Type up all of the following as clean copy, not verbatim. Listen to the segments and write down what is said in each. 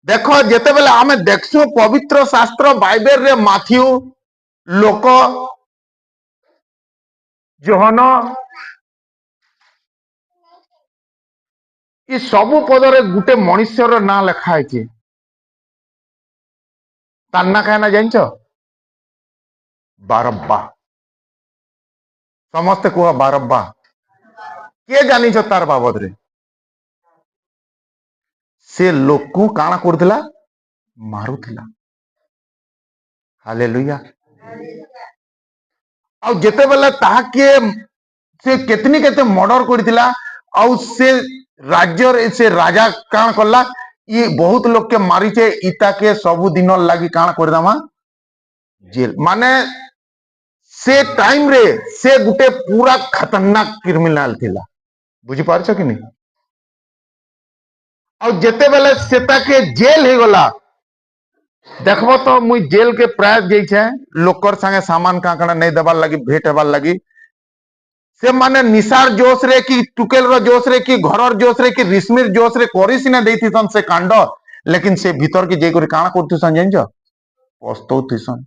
देख जिते बेले आम देखसु पवित्र शास्त्र बाइबल रे माथ्यू लोक जोहन ये सबु पदरे गुटे मनुष्यर ना लिखाई तार ना क्या जान बारब्बा समस्ते कह बारब्बा किए जानी तार बाबद रे से लोक को काना करथिला मारुथिला हालेलुया आ जेते बेले ताहाके से केतनी केते मर्डर करथिला आ से राज्य रे से राजा काना करला ये बहुत लोग के मारिचे इता के सबु दिन लागी काना करदामा जेल माने से टाइम रे से गुटे पूरा खतरनाक क्रिमिनल थिला बुझी पारछ कि नहीं आ जेते बेले सेता के जेल हे गला देखबो तो मुई जेल के प्राय जाइछे लोकर संगे सामान का कणा नहीं देबार लगी भेट हेबार लगी से माने निसार जोश रे कि टुकेल रो जोश रे कि घरर जोश रे कि रिश्मिर जोश रे करी सिने देथिसन से कांड लेकिन से भीतर के जे करी काना करथिसन जानछ पस्तौथिसन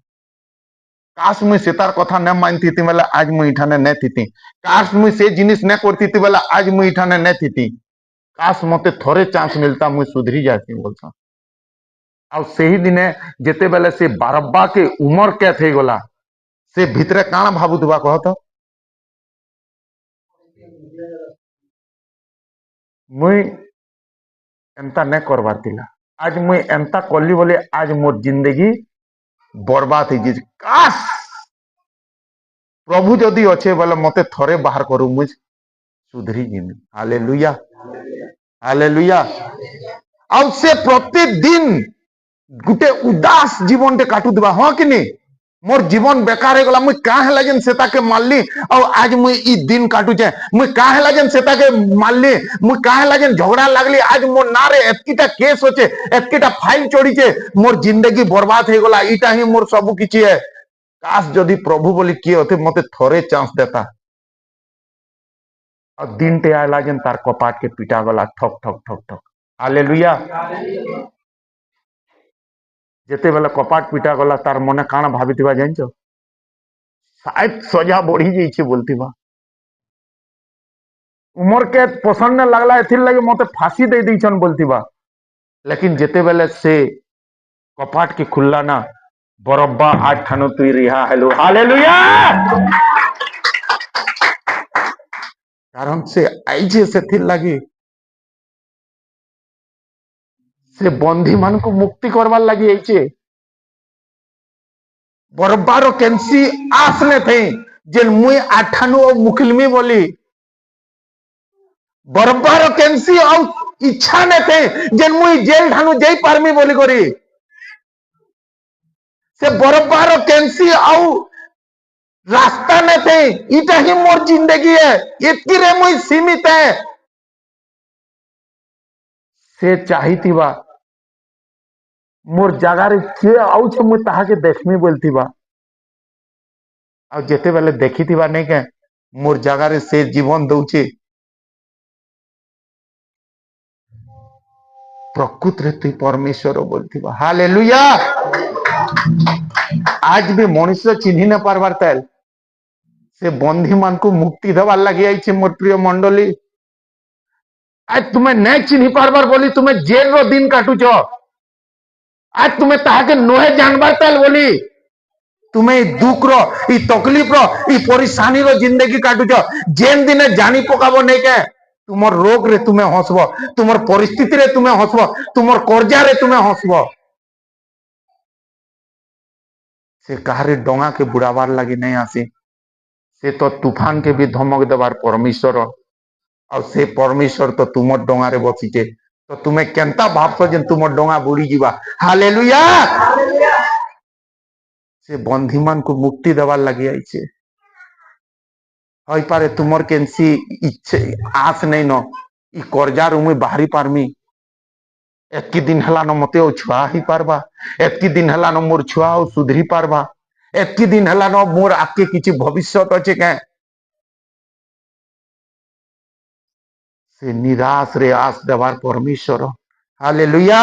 काश मुई सेतार कथा न मानथिति बेला आज मुई इठाने न थिति काश मुई से जिनिस न करथिति बेला आज मुई इठाने न थिति काश मते थोरे चांस मिलता मुई सुधरी जाती बोलता आ सही दिने जेते बेले से बारब्बा के उमर क्या थे गला से भितरे काना भाबुतबा कह तो मुई एंता न करबार तिला आज मुई एंता कली बोले आज मोर जिंदगी बर्बाद हो काश प्रभु जदि अच्छे बोले मते थोरे बाहर करू मुझ सुधरी जिमी हालेलुया हालेलुया अब से प्रतिदिन गुटे उदास जीवन टे काटू दिबा हाँ कि नहीं मोर जीवन बेकार हो गला मुई का हला जन सेता के मारली और आज मुई ई दिन काटू छे मुई का हला जन सेता के मारली मुई का हला जन झगड़ा लागली आज मोर ना रे एतकीटा केस होचे एतकीटा फाइल चोरी छे मोर जिंदगी बर्बाद हो गला इटा ही मोर सब किछि है काश जदि प्रभु बोली किए होते मते थोरे चांस देता और दिन टे आला जन तार कपाट के पिटा गला ठक ठक ठक ठक हालेलुया जेते बेला कपाट पिटा गला तार मने काना भाबिथिबा जानछ शायद सजा बढ़ी जाइछे बोलथिबा उमर के पसंद न लगला एथिर लगे मते फांसी दे दैछन बोलथिबा लेकिन जेते बेले से कपाट के खुल्ला ना बरब्बा आज ठानो तुई रिहा हेलो हालेलुया कारण से आइजे सेथिर लगे से बंधी मान को मुक्ति करवार लगी आइचे बरब्बारो केंसी आस ने थे जेन मुई आठानु मुखिलमी बोली बरब्बारो केंसी आउ इच्छा ने थे जेन मुई जेल ठानु जाई पारमी बोली करी से बरब्बारो केंसी आउ रास्ता ने थे इटा ही मोर जिंदगी है इतकी रे मुई सीमित है से चाहिथिबा मोर जगार किए आउछे मुई ताहाके देखमी बोलथिबा आ जेते बेले देखिथिबा नहीं के मोर जगार से जीवन दउछे प्रकृत रे तुई परमेश्वर बोलथिबा हालेलुया आज भी मनुष्य चिन्ही न पारबार ताल से बंधी मान को मुक्ति देवार लगी आइछे मोर प्रिय मंडली आज तुम्हें नहीं चिन्ही पारबार बोली तुम्हें जेल रो दिन काटुछ आज तुम्हें ताहाके नोहे जानबार ताल बोली तुम्हें दुख रो ई तकलीफ रो ई परेशानी रो जिंदगी काटुछ जेन दिने जानी पकाबो नहीं के तुमर रोग रे तुम्हें हसबो तुमर परिस्थिति रे तुम्हें हसबो तुमर कर्जा रे तुम्हें हसबो से कहारे डोंगा के बुड़ावार लगी नहीं आसी से तो तूफान के भी धमक देवार परमेश्वर और से परमेश्वर तो तुमर डोंगा रे बसीचे तो तुम्हें केनता भावस जे तुमर डोंगा बुड़ी जीवा हालेलुया से बंधी मान को मुक्ति देवार लगी आइछे हई पारे तुमर केनसी इच्छे आस नहीं न ई कर्जार मुई बाहरी पारमी एतकी दिन हला न मते ओ छुआ ही पारबा एतकी दिन हला न मोर छुआ ओ सुधरी पारबा एतकी दिन हला न मोर आके किछि भविष्यत अछि के से निराश रे आस देवार परमेश्वर हालेलुया